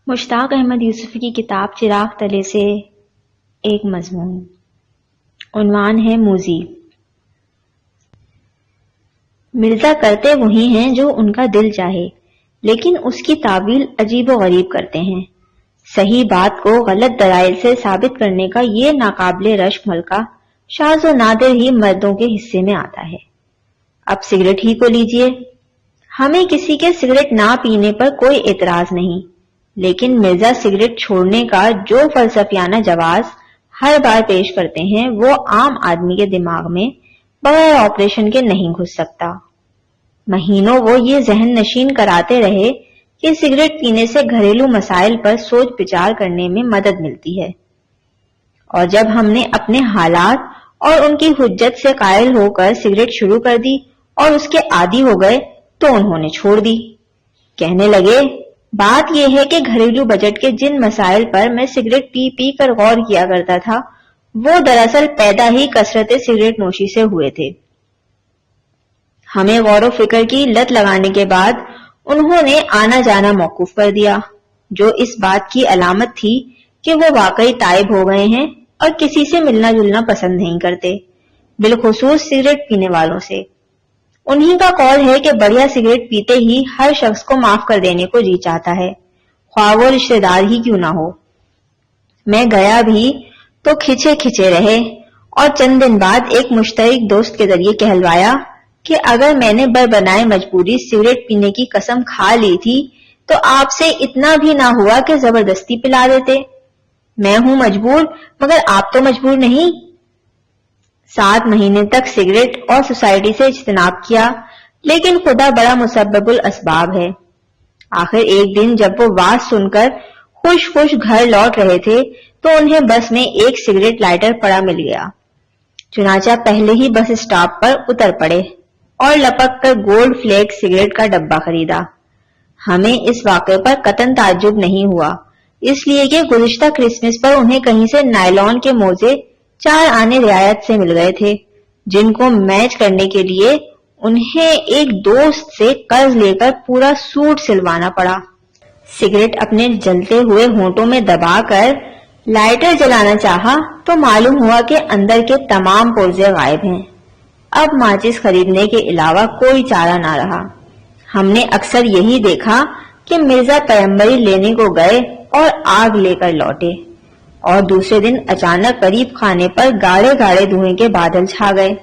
مشتاق احمد یوسفی کی کتاب چراغ تلے سے ایک مضمون، عنوان ہے موذی۔ مرزا کرتے وہی ہیں جو ان کا دل چاہے، لیکن اس کی تعویل عجیب و غریب کرتے ہیں۔ صحیح بات کو غلط دلائل سے ثابت کرنے کا یہ ناقابل رشک ملکہ شاذ و نادر ہی مردوں کے حصے میں آتا ہے۔ اب سگریٹ ہی کو لیجئے، ہمیں کسی کے سگریٹ نہ پینے پر کوئی اعتراض نہیں، لیکن مرزا سگریٹ چھوڑنے کا جو فلسفیانہ جواز ہر بار پیش کرتے ہیں وہ عام آدمی کے دماغ میں بغیر آپریشن کے نہیں گھس سکتا۔ مہینوں وہ یہ ذہن نشین کراتے رہے کہ سگریٹ پینے سے گھریلو مسائل پر سوچ بچار کرنے میں مدد ملتی ہے، اور جب ہم نے اپنے حالات اور ان کی حجت سے قائل ہو کر سگریٹ شروع کر دی اور اس کے عادی ہو گئے تو انہوں نے چھوڑ دی۔ کہنے لگے، بات یہ ہے کہ گھریلو بجٹ کے جن مسائل پر میں سگریٹ پی پی کر غور کیا کرتا تھا وہ دراصل پیدا ہی کثرت سگریٹ نوشی سے ہوئے تھے۔ ہمیں غور و فکر کی لت لگانے کے بعد انہوں نے آنا جانا موقوف کر دیا، جو اس بات کی علامت تھی کہ وہ واقعی تائب ہو گئے ہیں اور کسی سے ملنا جلنا پسند نہیں کرتے، بالخصوص سگریٹ پینے والوں سے۔ انہی کا قول ہے کہ بڑھیا سگریٹ پیتے ہی ہر شخص کو معاف کر دینے کو جی چاہتا ہے، خواہ وہ رشتہ دار ہی کیوں نہ ہو۔ میں گیا بھی تو کھچے کھچے رہے، اور چند دن بعد ایک مشترک دوست کے ذریعے کہلوایا کہ اگر میں نے بربنائے مجبوری سگریٹ پینے کی قسم کھا لی تھی تو آپ سے اتنا بھی نہ ہوا کہ زبردستی پلا دیتے۔ میں ہوں مجبور، مگر آپ تو مجبور نہیں۔ 7 مہینے تک سگریٹ اور سوسائٹی سے اجتناب کیا، لیکن خدا بڑا مسبب الاسباب ہے۔ آخر ایک دن جب وہ واز سن کر خوش خوش گھر لوٹ رہے تھے تو انہیں بس میں ایک سگریٹ لائٹر پڑا مل گیا۔ چنانچہ پہلے ہی بس اسٹاپ پر اتر پڑے اور لپک کر گولڈ فلیک سگریٹ کا ڈبہ خریدا۔ ہمیں اس واقعے پر قطعاً تعجب نہیں ہوا، اس لیے کہ گزشتہ کرسمس پر انہیں کہیں سے نائلون کے موزے 4 آنے رعایت سے مل گئے تھے، جن کو میچ کرنے کے لیے انہیں ایک دوست سے قرض لے کر پورا سوٹ سلوانا پڑا۔ سگریٹ اپنے جلتے ہوئے ہونٹوں میں دبا کر لائٹر جلانا چاہا تو معلوم ہوا کہ اندر کے تمام پرزے غائب ہیں۔ اب ماچس خریدنے کے علاوہ کوئی چارہ نہ رہا۔ ہم نے اکثر یہی دیکھا کہ مرزا پیمبری لینے کو گئے اور آگ لے کر لوٹے، اور دوسرے دن اچانک قریب خانے پر گاڑے گاڑے دھوئیں کے بادل چھا گئے،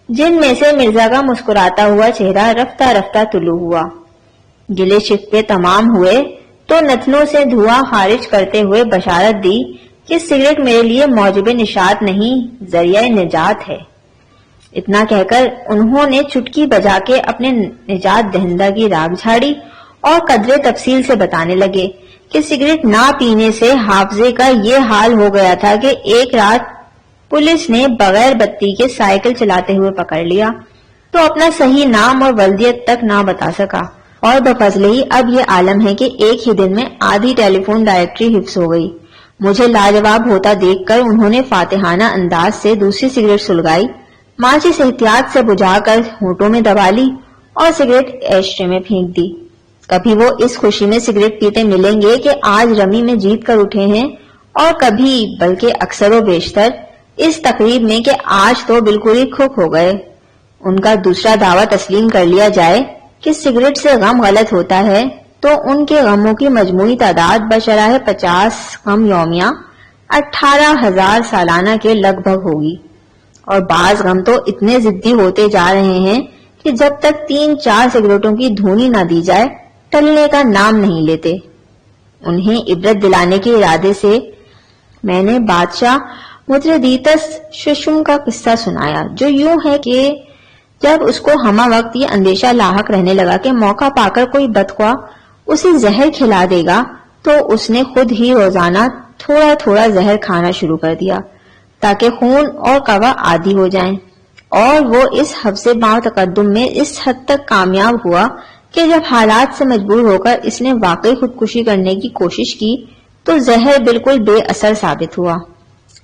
جن میں سے مرزا کا مسکراتا ہوا چہرہ رفتہ رفتہ طلوع ہوا۔ گلے شکوے تمام ہوئے تو نتنوں سے دھواں خارج کرتے ہوئے بشارت دی کہ سگریٹ میرے لیے موجب نشاط نہیں، ذریعہ نجات ہے۔ اتنا کہہ کر انہوں نے چٹکی بجا کے اپنے نجات دہندہ کی راگ جھاڑی اور قدرے تفصیل سے بتانے لگے کہ سگریٹ نہ پینے سے حافظے کا یہ حال ہو گیا تھا کہ ایک رات پولیس نے بغیر بتی کے سائیکل چلاتے ہوئے پکڑ لیا تو اپنا صحیح نام اور ولدیت تک نہ بتا سکا، اور بفضل ہی اب یہ عالم ہے کہ ایک ہی دن میں آدھی ٹیلی فون ڈائریکٹری حفظ ہو گئی۔ مجھے لاجواب ہوتا دیکھ کر انہوں نے فاتحانہ انداز سے دوسری سگریٹ سلگائی، ماچس احتیاط سے بجھا کر ہونٹوں میں دبا لی اور سگریٹ ایشٹرے میں پھینک دی۔ کبھی وہ اس خوشی میں سگریٹ پیتے ملیں گے کہ آج رمی میں جیت کر اٹھے ہیں، اور کبھی بلکہ اکثر و بیشتر اس تقریب میں کہ آج تو بالکل ہی کھوکھ ہو گئے۔ ان کا دوسرا دعویٰ تسلیم کر لیا جائے کہ سگریٹ سے غم غلط ہوتا ہے تو ان کے غموں کی مجموعی تعداد بشرح 50 غم یومیہ 18,000 سالانہ کے لگ بھگ ہوگی، اور بعض غم تو اتنے ضدی ہوتے جا رہے ہیں کہ جب تک 3-4 سگریٹوں کی دھونی نہ دی جائے ٹلنے کا نام نہیں لیتے۔ انہیں عبرت دلانے کے ارادے سے میں نے بادشاہ متردیتس ششم کا قصہ سنایا، جو یوں ہے کہ جب اس کو ہمہ وقت یہ اندیشہ لاحق رہنے لگا کہ موقع پا کر کوئی بدخواہ اسے زہر کھلا دے گا تو اس نے خود ہی روزانہ تھوڑا تھوڑا زہر کھانا شروع کر دیا تاکہ خون اور قوا عادی ہو جائیں، اور وہ اس حفظ باں تقدم میں اس حد تک کامیاب ہوا کہ جب حالات سے مجبور ہو کر اس نے واقعی خودکشی کرنے کی کوشش کی تو زہر بالکل بے اثر ثابت ہوا،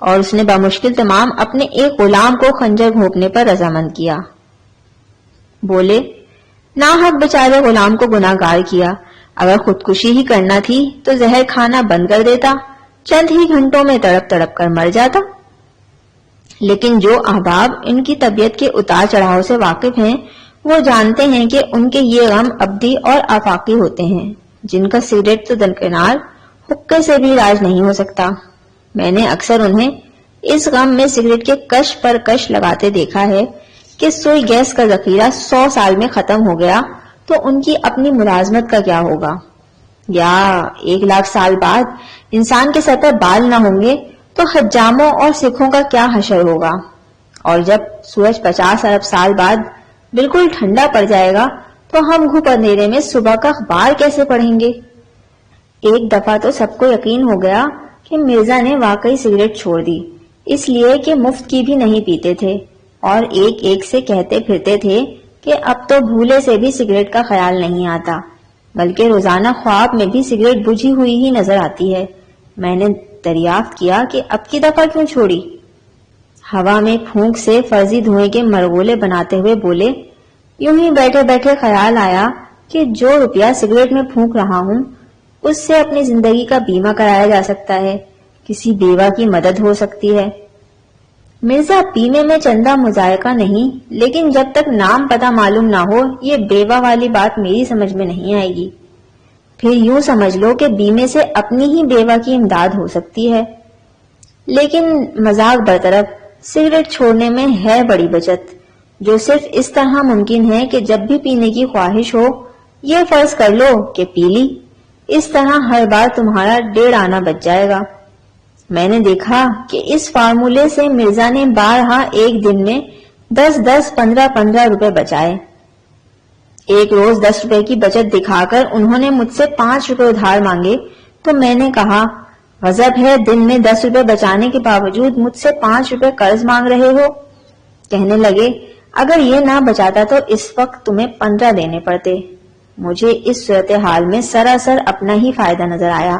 اور اس نے بمشکل تمام اپنے ایک غلام کو خنجر گھونپنے پر رضامند کیا۔ بولے، ناحق بیچارے غلام کو گناہگار کیا، اگر خودکشی ہی کرنا تھی تو زہر کھانا بند کر دیتا، چند ہی گھنٹوں میں تڑپ تڑپ کر مر جاتا۔ لیکن جو احباب ان کی طبیعت کے اتار چڑھاؤ سے واقف ہیں وہ جانتے ہیں کہ ان کے یہ غم ابدی اور آفاقی ہوتے ہیں، جن کا سگریٹ تو درکنار حقے سے بھی علاج نہیں ہو سکتا۔ میں نے اکثر انہیں اس غم میں سگریٹ کے کش پر کش لگاتے دیکھا ہے کہ سوئی گیس کا ذخیرہ 100 سال میں ختم ہو گیا تو ان کی اپنی ملازمت کا کیا ہوگا، یا 1,00,000 سال بعد انسان کے سر پر بال نہ ہوں گے تو حجاموں اور سکھوں کا کیا حشر ہوگا، اور جب سورج 50 ارب سال بعد بالکل ٹھنڈا پڑ جائے گا تو ہم گھپ اندھیرے میں صبح کا اخبار کیسے پڑھیں گے۔ ایک دفعہ تو سب کو یقین ہو گیا کہ مرزا نے واقعی سگریٹ چھوڑ دی، اس لیے کہ مفت کی بھی نہیں پیتے تھے، اور ایک ایک سے کہتے پھرتے تھے کہ اب تو بھولے سے بھی سگریٹ کا خیال نہیں آتا، بلکہ روزانہ خواب میں بھی سگریٹ بجھی ہوئی ہی نظر آتی ہے۔ میں نے دریافت کیا کہ اب کی دفعہ کیوں چھوڑی؟ ہوا میں پھونک سے فرضی دھوئیں کے مرغولے بناتے ہوئے بولے، یوں ہی بیٹھے بیٹھے خیال آیا کہ جو روپیہ سگریٹ میں پھونک رہا ہوں اس سے اپنی زندگی کا بیمہ کرایا جا سکتا ہے، کسی بیوہ کی مدد ہو سکتی ہے۔ مرزا پینے میں چندہ مذائقہ نہیں، لیکن جب تک نام پتہ معلوم نہ ہو یہ بیوہ والی بات میری سمجھ میں نہیں آئے گی۔ پھر یوں سمجھ لو کہ بیمے سے اپنی ہی بیوہ کی امداد ہو سکتی ہے۔ لیکن مذاق برطرف، سگریٹ چھوڑنے میں ہے بڑی بچت، جو صرف اس طرح ممکن ہے کہ جب بھی پینے کی خواہش ہو یہ فرض کر لو کہ پی لی، اس طرح ہر بار تمہارا 1.5 آنا بچ جائے گا۔ میں نے دیکھا کہ اس فارمولے سے مرزا نے بارہا ایک دن میں 10 15 روپے بچائے۔ ایک روز 10 روپے کی بچت دکھا کر انہوں نے مجھ سے 5 روپے ادھار مانگے تو میں نے کہا، غضب ہے، دن میں 10 روپے بچانے کے باوجود مجھ سے 5 روپے قرض مانگ رہے ہو۔ کہنے لگے، اگر یہ نہ بچاتا تو اس وقت تمہیں 15 دینے پڑتے۔ مجھے اس صورتحال میں سراسر اپنا ہی فائدہ نظر آیا،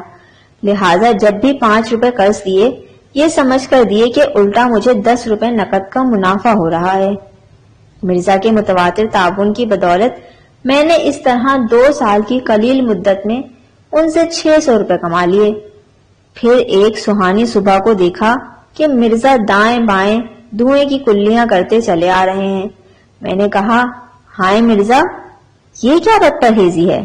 لہٰذا جب بھی 5 روپے قرض دیے یہ سمجھ کر دیے کہ الٹا مجھے 10 روپے نقد کا منافع ہو رہا ہے۔ مرزا کے متواتر تعاون کی بدولت میں نے اس طرح 2 سال کی قلیل مدت میں ان سے 600 روپے کما لیے۔ پھر ایک سہانی صبح کو دیکھا کہ مرزا دائیں بائیں دھوئیں کی کلیاں کرتے چلے آ رہے ہیں۔ میں نے کہا، ہائے مرزا، یہ کیا بد پرہیزی ہے؟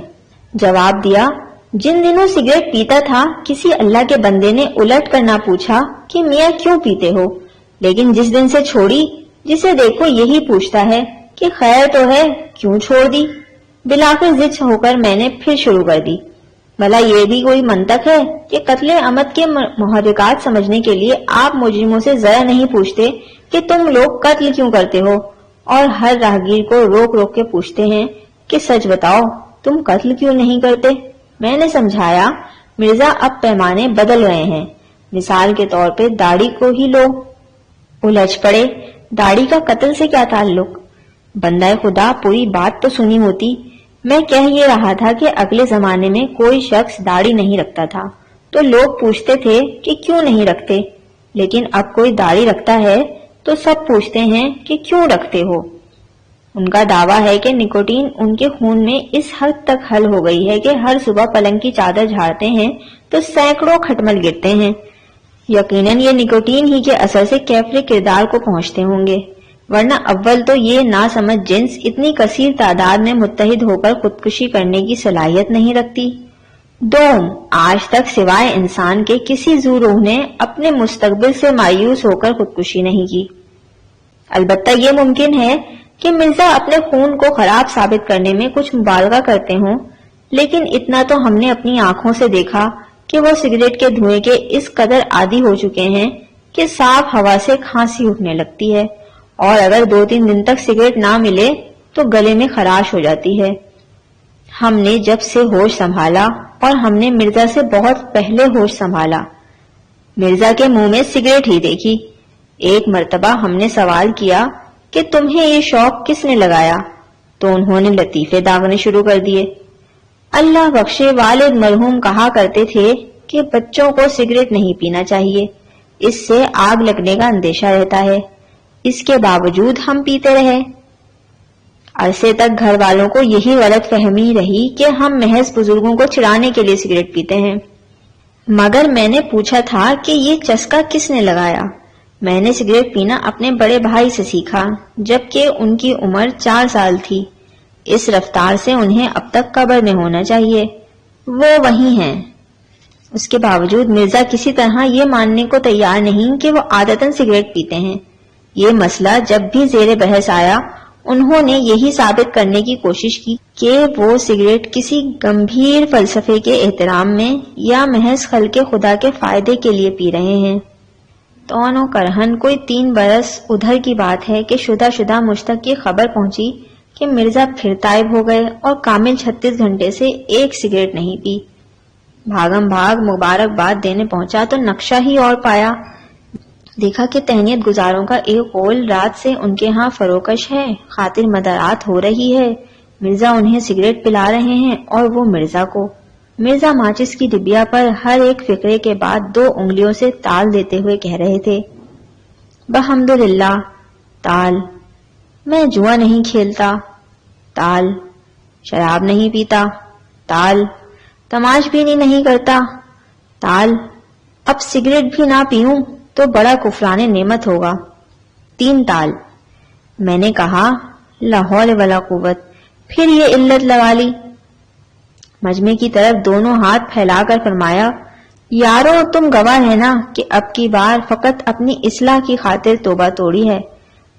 جواب دیا، جن دنوں سگریٹ پیتا تھا کسی اللہ کے بندے نے الٹ کر نہ پوچھا کہ میاں کیوں پیتے ہو، لیکن جس دن سے چھوڑی جسے دیکھو یہی پوچھتا ہے کہ خیر تو ہے، کیوں چھوڑ دی؟ بلاخر ضد ہو کر میں نے پھر شروع کر دی، بھلا یہ بھی کوئی منطق ہے کہ قتل عمد کے محرکات سمجھنے کے لیے آپ مجرموں سے ذرا نہیں پوچھتے کہ تم لوگ قتل کیوں کرتے ہو، اور ہر راہگیر کو روک روک کے پوچھتے ہیں کہ سچ بتاؤ تم قتل کیوں نہیں کرتے؟ میں نے سمجھایا، مرزا اب پیمانے بدل گئے ہیں، مثال کے طور پہ داڑھی کو ہی لو۔ الجھ پڑے، داڑھی کا قتل سے کیا تعلق؟ بندہ خدا پوری بات تو سنی ہوتی۔ میں کہہ یہ رہا تھا کہ اگلے زمانے میں کوئی شخص داڑھی نہیں رکھتا تھا تو لوگ پوچھتے تھے کہ کیوں نہیں رکھتے، لیکن اب کوئی داڑھی رکھتا ہے تو سب پوچھتے ہیں کہ کیوں رکھتے ہو۔ ان کا دعویٰ ہے کہ نکوٹین ان کے خون میں اس حد تک حل ہو گئی ہے کہ ہر صبح پلنگ کی چادر جھاڑتے ہیں تو سینکڑوں کھٹمل گرتے ہیں۔ یقیناً یہ نکوٹین ہی کے اثر سے کیفر کردار کو پہنچتے ہوں گے، ورنہ اول تو یہ ناسمجھ جنس اتنی کثیر تعداد میں متحد ہو کر خودکشی کرنے کی صلاحیت نہیں رکھتی۔ دوم، آج تک سوائے انسان کے کسی ذو روح نے اپنے مستقبل سے مایوس ہو کر خودکشی نہیں کی۔ البتہ یہ ممکن ہے کہ مرزا اپنے خون کو خراب ثابت کرنے میں کچھ مبالغہ کرتے ہوں، لیکن اتنا تو ہم نے اپنی آنکھوں سے دیکھا کہ وہ سگریٹ کے دھوئیں کے اس قدر عادی ہو چکے ہیں کہ صاف ہوا سے کھانسی اٹھنے لگتی ہے، اور اگر 2-3 دن تک سگریٹ نہ ملے تو گلے میں خراش ہو جاتی ہے۔ ہم نے جب سے ہوش سنبھالا، اور ہم نے مرزا سے بہت پہلے ہوش سنبھالا، مرزا کے منہ میں سگریٹ ہی دیکھی۔ ایک مرتبہ ہم نے سوال کیا کہ تمہیں یہ شوق کس نے لگایا، تو انہوں نے لطیفے داغنے شروع کر دیے۔ اللہ بخشے، والد مرحوم کہا کرتے تھے کہ بچوں کو سگریٹ نہیں پینا چاہیے، اس سے آگ لگنے کا اندیشہ رہتا ہے، اس کے باوجود ہم پیتے رہے۔ عرصے تک گھر والوں کو یہی غلط فہمی رہی کہ ہم محض بزرگوں کو چڑھانے کے لیے سگریٹ پیتے ہیں، مگر میں نے پوچھا تھا کہ یہ چسکا کس نے لگایا؟ میں نے سگریٹ پینا اپنے بڑے بھائی سے سیکھا، جبکہ ان کی عمر 4 سال تھی۔ اس رفتار سے انہیں اب تک قبر میں ہونا چاہیے، وہ وہی ہیں۔ اس کے باوجود مرزا کسی طرح یہ ماننے کو تیار نہیں کہ وہ عادتاً سگریٹ پیتے ہیں۔ یہ مسئلہ جب بھی زیر بحث آیا، انہوں نے یہی ثابت کرنے کی کوشش کی کہ وہ سگریٹ کسی گمبھیر فلسفے کے احترام میں یا محض خلق خدا کے فائدے کے لیے پی رہے ہیں۔ تون و کرہن کوئی 3 برس ادھر کی بات ہے کہ شدہ مجھ تک یہ خبر پہنچی کہ مرزا پھر تائب ہو گئے اور کامل 36 گھنٹے سے ایک سگریٹ نہیں پی۔ بھاگم بھاگ مبارکباد دینے پہنچا تو نقشہ ہی اور پایا۔ دیکھا کہ تہنیت گزاروں کا ایک قول رات سے ان کے ہاں فروکش ہے، خاطر مدارات ہو رہی ہے۔ مرزا انہیں سگریٹ پلا رہے ہیں اور وہ مرزا کو۔ مرزا ماچس کی ڈبیا پر ہر ایک فقرے کے بعد 2 انگلیوں سے تال دیتے ہوئے کہہ رہے تھے، بحمدللہ، تال، میں جوا نہیں کھیلتا، تال، شراب نہیں پیتا، تال، تماش بینی نہیں کرتا، تال، اب سگریٹ بھی نہ پیوں تو بڑا کفران نعمت ہوگا، 3 تال۔ میں نے کہا، لا حول ولا قوت، پھر یہ علت لگا لی۔ مجمع کی طرف دونوں ہاتھ پھیلا کر فرمایا، یارو تم گواہ ہے نا کہ اب کی بار فقط اپنی اصلاح کی خاطر توبہ توڑی ہے۔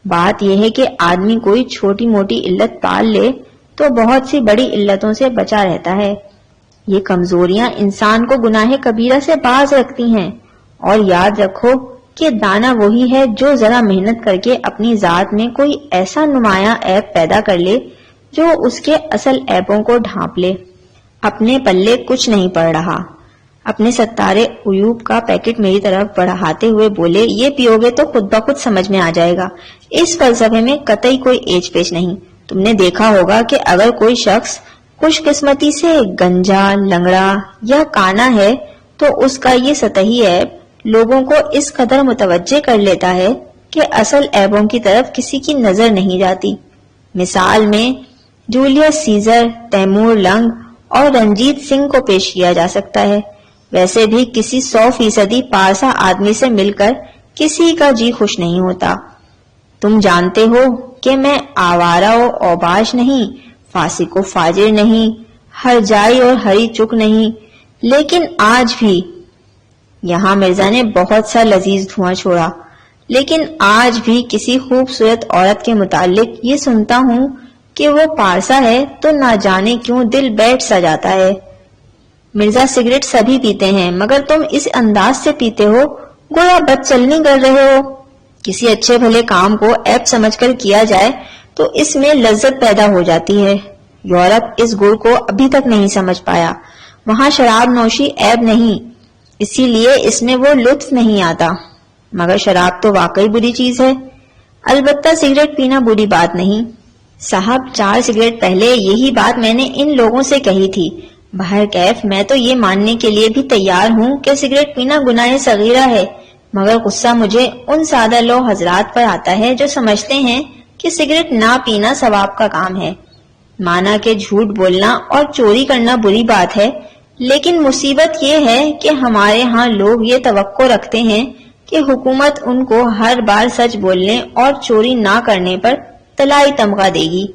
بات یہ ہے کہ آدمی کوئی چھوٹی موٹی علت پال لے تو بہت سی بڑی علتوں سے بچا رہتا ہے۔ یہ کمزوریاں انسان کو گناہ کبیرہ سے باز رکھتی ہیں، اور یاد رکھو کہ دانا وہی ہے جو ذرا محنت کر کے اپنی ذات میں کوئی ایسا نمایاں عیب پیدا کر لے جو اس کے اصل عیبوں کو ڈھانپ لے۔ اپنے پلے کچھ نہیں پڑ رہا۔ اپنے ستارے عیوب کا پیکٹ میری طرف بڑھاتے ہوئے بولے، یہ پیو گے تو خود بخود سمجھ میں آ جائے گا، اس فلسفے میں قطعی کوئی ایچ پیچ نہیں۔ تم نے دیکھا ہوگا کہ اگر کوئی شخص خوش قسمتی سے گنجا، لنگڑا یا کانا ہے تو اس کا یہ سطحی عیب لوگوں کو اس قدر متوجہ کر لیتا ہے کہ اصل عیبوں کی طرف کسی کی نظر نہیں جاتی۔ مثال میں جولیس سیزر، تیمور لنگ اور رنجیت سنگھ کو پیش کیا جا سکتا ہے۔ ویسے بھی کسی 100% پارسا آدمی سے مل کر کسی کا جی خوش نہیں ہوتا۔ تم جانتے ہو کہ میں آوارہ و اوباش نہیں، فاسق و فاجر نہیں، ہرجائی اور ہری چک نہیں، لیکن آج بھی، یہاں مرزا نے بہت سا لذیذ دھواں چھوڑا، لیکن آج بھی کسی خوبصورت عورت کے متعلق یہ سنتا ہوں کہ وہ پارسا ہے تو نہ جانے کیوں دل بیٹھ سا جاتا ہے۔ مرزا سگریٹ سبھی پیتے ہیں، مگر تم اس انداز سے پیتے ہو گویا بد چلنی کر رہے ہو۔ کسی اچھے بھلے کام کو عیب سمجھ کر کیا جائے تو اس میں لذت پیدا ہو جاتی ہے۔ یورپ اس گڑ کو ابھی تک نہیں سمجھ پایا۔ وہاں شراب نوشی عیب نہیں، اسی لیے اس میں وہ لطف نہیں آتا، مگر شراب تو واقعی بری چیز ہے۔ البتہ سگریٹ پینا بری بات نہیں۔ صاحب 4 سگریٹ پہلے یہی بات میں نے ان لوگوں سے کہی تھی۔ بہرکیف میں تو یہ ماننے کے لیے بھی تیار ہوں کہ سگریٹ پینا گناہ صغیرہ ہے، مگر غصہ مجھے ان سادہ لو حضرات پر آتا ہے جو سمجھتے ہیں کہ سگریٹ نہ پینا ثواب کا کام ہے۔ مانا کہ جھوٹ بولنا اور چوری کرنا بری بات ہے، لیکن مصیبت یہ ہے کہ ہمارے ہاں لوگ یہ توقع رکھتے ہیں کہ حکومت ان کو ہر بار سچ بولنے اور چوری نہ کرنے پر طلائی تمغہ دے گی۔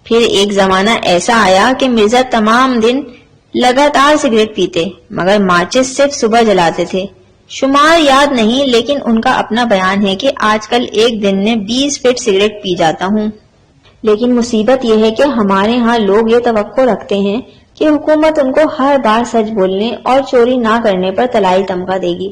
پھر ایک زمانہ ایسا آیا کہ مرزا تمام دن لگاتار سگریٹ پیتے، مگر ماچس صرف صبح جلاتے تھے۔ شمار یاد نہیں، لیکن ان کا اپنا بیان ہے کہ آج کل ایک دن میں 20 فٹ سگریٹ پی جاتا ہوں۔ لیکن مصیبت یہ ہے کہ ہمارے ہاں لوگ یہ توقع رکھتے ہیں کہ حکومت ان کو ہر بار سچ بولنے اور چوری نہ کرنے پر طلائی تمغہ دے گی۔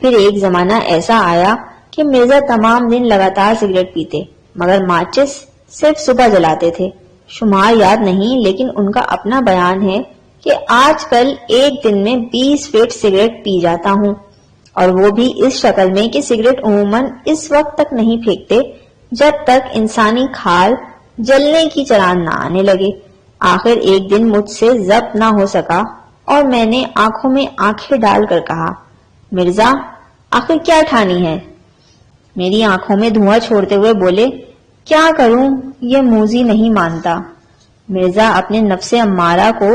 پھر ایک زمانہ ایسا آیا کہ مرزا تمام دن لگاتار سگریٹ پیتے، مگر ماچس صرف صبح جلاتے تھے۔ شمار یاد نہیں، لیکن ان کا اپنا بیان ہے کہ آج کل ایک دن میں 20 فٹ سگریٹ پی جاتا ہوں، اور وہ بھی اس شکل میں کہ سگریٹ عموماً اس وقت تک نہیں پھینکتے جب تک انسانی کھال جلنے کی چران نہ آنے لگے۔ آخر ایک دن مجھ سے ضبط نہ ہو سکا اور میں نے آنکھوں میں آنکھیں ڈال کر کہا، مرزا آخر کیا ٹھانی ہے؟ میری آنکھوں میں دھواں چھوڑتے ہوئے بولے، کیا کروں، یہ موذی نہیں مانتا۔ مرزا اپنے نفس امارہ کو،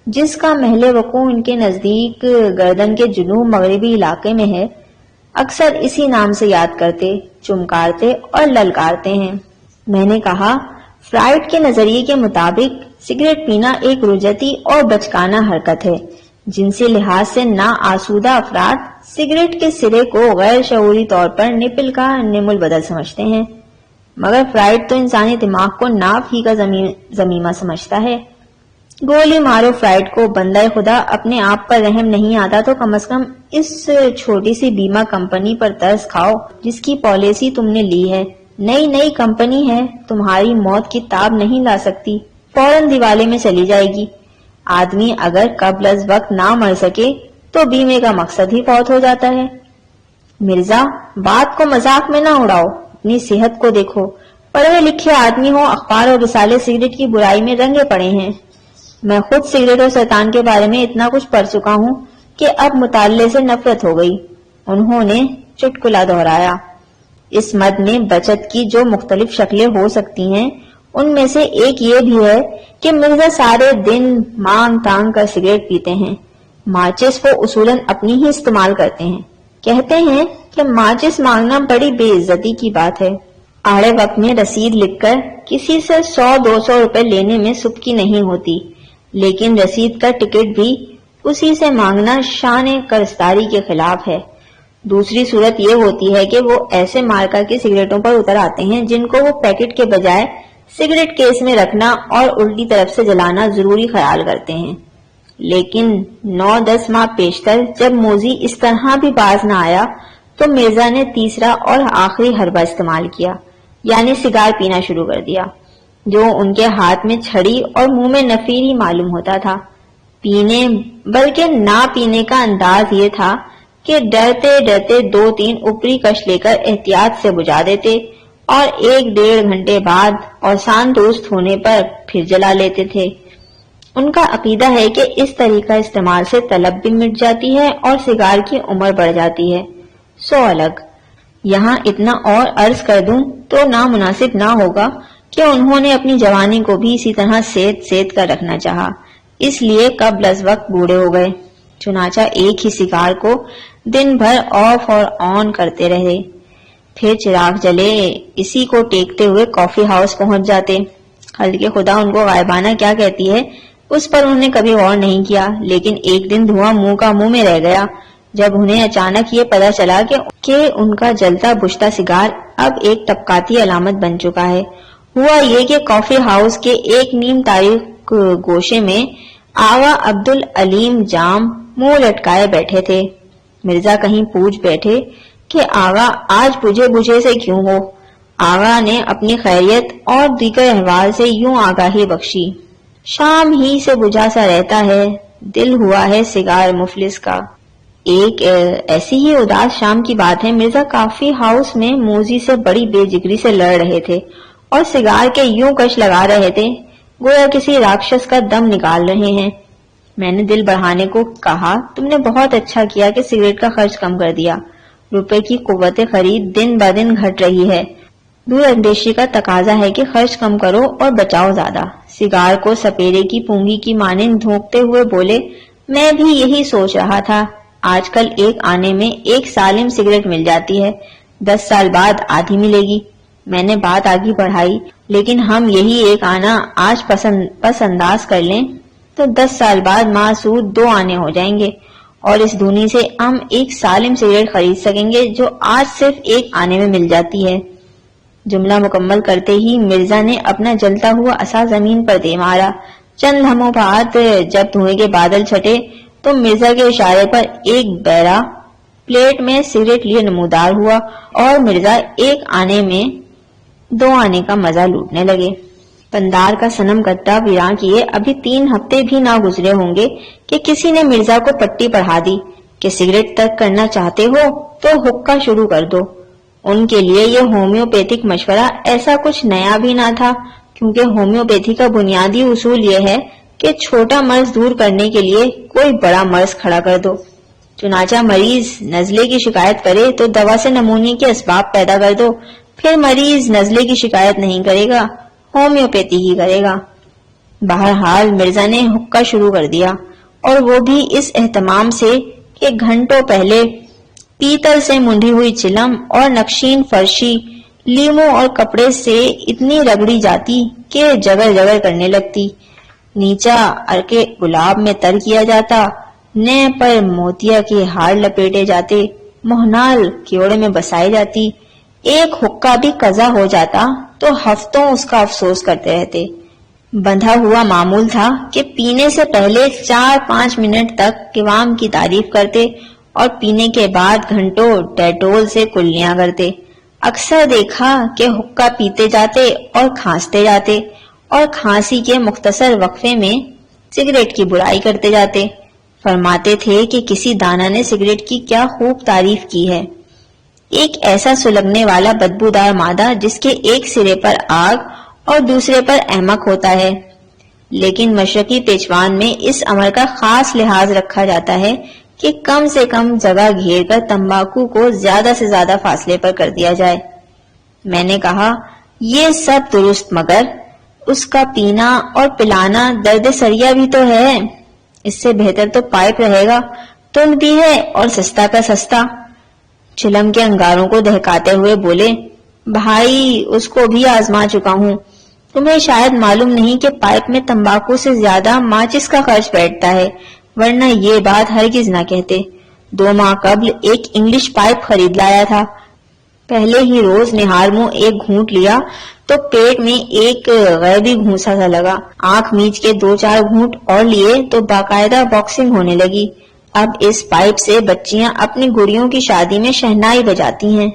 جس کا محل وقوع ان کے نزدیک گردن کے جنوب مغربی علاقے میں ہے، اکثر اسی نام سے یاد کرتے، چمکارتے اور للکارتے ہیں۔ میں نے کہا، فرائڈ کے نظریے کے مطابق سگریٹ پینا ایک رجعتی اور بچکانہ حرکت ہے، جنسی لحاظ سے نا آسودہ افراد سگریٹ کے سرے کو غیر شعوری طور پر نپل کا نم البدل سمجھتے ہیں، مگر فرائڈ تو انسانی دماغ کو ناپ ہی کا زمیمہ سمجھتا ہے۔ گولی مارو فرائڈ کو، بندہ خدا اپنے آپ پر رحم نہیں آتا تو کم از کم اس چھوٹی سی بیمہ کمپنی پر ترس کھاؤ جس کی پالیسی تم نے لی ہے۔ نئی کمپنی ہے، تمہاری موت کی تاب نہیں لا سکتی، فوراً دیوالے میں چلی جائے گی۔ آدمی اگر قبل از وقت نہ مر سکے تو بیمے کا مقصد ہی فوت ہو جاتا ہے۔ مرزا، بات کو مذاق میں نہ اڑاؤ، اپنی صحت کو دیکھو۔ پڑھے لکھے آدمی ہو، اخبار اور رسالے سگریٹ کی برائی میں رنگے پڑے ہیں۔ میں خود سگریٹ اور شیطان کے بارے میں اتنا کچھ پڑھ چکا ہوں کہ اب مطالعے سے نفرت ہو گئی۔ انہوں نے چٹکلا دہرایا۔ اس مد میں بچت کی جو مختلف شکلیں ہو سکتی ہیں، ان میں سے ایک یہ بھی ہے کہ مرزا سارے دن مانگ تانگ کر سگریٹ پیتے ہیں۔ ماچس وہ اصولاً اپنی ہی استعمال کرتے ہیں۔ کہتے ہیں کہ ماچس مانگنا بڑی بے عزتی کی بات ہے۔ آڑے وقت میں رسید لکھ کر کسی سے 100-200 روپے لینے میں سبکی نہیں ہوتی، لیکن رسید کا ٹکٹ بھی اسی سے مانگنا شان کرستاری کے خلاف ہے۔ دوسری صورت یہ ہوتی ہے کہ وہ ایسے مارکا کی سگریٹوں پر اتر آتے ہیں جن کو وہ پیکٹ کے بجائے سگریٹ کیس میں رکھنا اور الٹی طرف سے جلانا ضروری خیال کرتے ہیں۔ لیکن 9-10 ماہ پیشتر جب موذی اس طرح بھی باز نہ آیا تو مرزا نے تیسرا اور آخری حربہ استعمال کیا، یعنی سگار پینا شروع کر دیا، جو ان کے ہاتھ میں چھڑی اور منہ میں نفیری معلوم ہوتا تھا۔ پینے بلکہ نہ پینے کا انداز یہ تھا کہ ڈرتے ڈرتے 2-3 اوپری کش لے کر احتیاط سے بجھا دیتے اور 1-1.5 گھنٹے بعد اور سان درست ہونے پر پھر جلا لیتے تھے۔ ان کا عقیدہ ہے کہ اس طریقہ استعمال سے طلب بھی مٹ جاتی ہے اور سگار کی عمر بڑھ جاتی ہے۔ سو الگ یہاں اتنا اور عرض کر دوں تو نامناسب نہ ہوگا کہ انہوں نے اپنی جوانی کو بھی اسی طرح سیت کر رکھنا چاہا، اس لیے قبل از وقت بوڑھے ہو گئے۔ چنانچہ ایک ہی سگار کو دن بھر آف اور آن کرتے رہے، پھر چراغ جلے اسی کو ٹیکتے ہوئے کافی ہاؤس پہنچ جاتے۔ خلق خدا ان کو غائبانہ کیا کہتی ہے اس پر انہوں نے کبھی غور نہیں کیا، لیکن ایک دن دھواں منہ کا منہ میں رہ گیا جب انہیں اچانک یہ پتا چلا کہ ان کا جلتا بجھتا سگار اب ایک طبقاتی علامت بن چکا ہے۔ ہوا یہ کہ کافی ہاؤس کے ایک نیم تاریخ گوشے میں آغا عبدالعلیم جام منہ لٹکائے بیٹھے تھے۔ مرزا کہیں پوچھ بیٹھے کہ آغا آج بجھے سے کیوں ہو؟ آغا نے اپنی خیریت اور دیگر احوال سے یوں آگاہی بخشی، شام ہی سے بجھا سا رہتا ہے، دل ہوا ہے سگار مفلس کا۔ ایک ایسی ہی اداس شام کی بات ہے، مرزا کافی ہاؤس میں موذی سے بڑی بے جگری سے لڑ رہے تھے اور سگار کے یوں کش لگا رہے تھے گویا کسی راکشس کا دم نکال رہے ہیں۔ میں نے دل بڑھانے کو کہا، تم نے بہت اچھا کیا کہ سگریٹ کا خرچ کم کر دیا، روپے کی قوت خرید دن بہ دن گھٹ رہی ہے، دور اندیشی کا تقاضا ہے کہ خرچ کم کرو اور بچاؤ زیادہ۔ سگار کو سپیرے کی پونگی کی مانند دھونکتے ہوئے بولے، میں بھی یہی سوچ رہا تھا، آج کل ایک آنے میں ایک سالم سگریٹ مل جاتی ہے، 10 سال بعد آدھی ملے گی۔ میں نے بات آگے بڑھائی، لیکن ہم یہی ایک آنا آج پس انداز کر لیں تو 10 سال بعد معصود 2 آنے ہو جائیں گے اور اس دھنی سے ہم ایک سالم سگریٹ خرید سکیں گے جو آج صرف ایک آنے میں مل جاتی ہے۔ جملہ مکمل کرتے ہی مرزا نے اپنا جلتا ہوا عصا زمین پر دے مارا۔ چند لمحوں بعد جب دھوئیں کے بادل چھٹے تو مرزا کے اشارے پر ایک بیرا پلیٹ میں سگریٹ لیے نمودار ہوا اور مرزا ایک آنے میں 2 آنے کا مزہ لوٹنے لگے۔ پندار کا صنم گدا ویراں کیے ابھی 3 ہفتے بھی نہ گزرے ہوں گے کہ کسی نے مرزا کو پٹی پڑھا دی کہ سگریٹ ترک کرنا چاہتے ہو تو حقہ شروع کر دو۔ ان کے لیے یہ ہومیوپیتھک مشورہ ایسا کچھ نیا بھی نہ تھا، کیونکہ ہومیوپیتھی کا بنیادی اصول یہ ہے کہ چھوٹا مرض دور کرنے کے لیے کوئی بڑا مرض کھڑا کر دو۔ چنانچہ مریض نزلے کی شکایت کرے تو دوا سے نمونیا کے اسباب پیدا کر دو، پھر مریض نزلے کی شکایت نہیں کرے گا، ہومیوپیتھی ہی کرے گا۔ بہرحال مرزا نے حقہ شروع کر دیا، اور وہ بھی اس اہتمام سے کہ گھنٹوں پہلے پیتل سے منڈھی ہوئی چلم اور نقشین فرشی لیموں اور کپڑے سے اتنی رگڑی جاتی کہ جگر جگر کرنے لگتی، نیچا ارکے گلاب میں تر کیا جاتا، نئے پر موتیا کے ہار لپیٹے جاتے، مہنال کیوڑے میں بسائی جاتی۔ ایک حقہ بھی قضا ہو جاتا تو ہفتوں اس کا افسوس کرتے رہتے۔ بندھا ہوا معمول تھا کہ پینے سے پہلے 4-5 منٹ تک قوام کی تعریف کرتے اور پینے کے بعد گھنٹوں ڈیٹول سے کلیاں کرتے۔ اکثر دیکھا کہ حقہ پیتے جاتے اور کھانستے جاتے، اور کھانسی کے مختصر وقفے میں سگریٹ کی برائی کرتے جاتے۔ فرماتے تھے کہ کسی دانا نے سگریٹ کی کیا خوب تعریف کی ہے، ایک ایسا سلگنے والا بدبودار مادہ جس کے ایک سرے پر آگ اور دوسرے پر احمق ہوتا ہے۔ لیکن مشرقی تیچوان میں اس امر کا خاص لحاظ رکھا جاتا ہے کہ کم سے کم جگہ گھیر کر تمباکو کو زیادہ سے زیادہ فاصلے پر کر دیا جائے۔ میں نے کہا یہ سب درست، مگر اس کا پینا اور پلانا درد سریا بھی تو ہے، اس سے بہتر تو پائپ رہے گا، تند بھی ہے اور سستا کا سستا۔ چلم کے انگاروں کو دہکاتے ہوئے بولے، بھائی اس کو بھی آزما چکا ہوں، تمہیں شاید معلوم نہیں کہ پائپ میں تمباکو سے زیادہ ماچس کا خرچ بیٹھتا ہے، ورنہ یہ بات ہرگز نہ کہتے۔ 2 ماہ قبل ایک انگلش پائپ خرید لایا تھا، پہلے ہی روز نہار منہ ایک گھونٹ لیا تو پیٹ میں ایک غیبی گھونسا سا لگا، آنکھ میچ کے 2-4 گھونٹ اور لیے تو باقاعدہ باکسنگ ہونے لگی۔ اب اس پائپ سے بچیاں اپنی گڑیوں کی شادی میں شہنائی بجاتی ہیں۔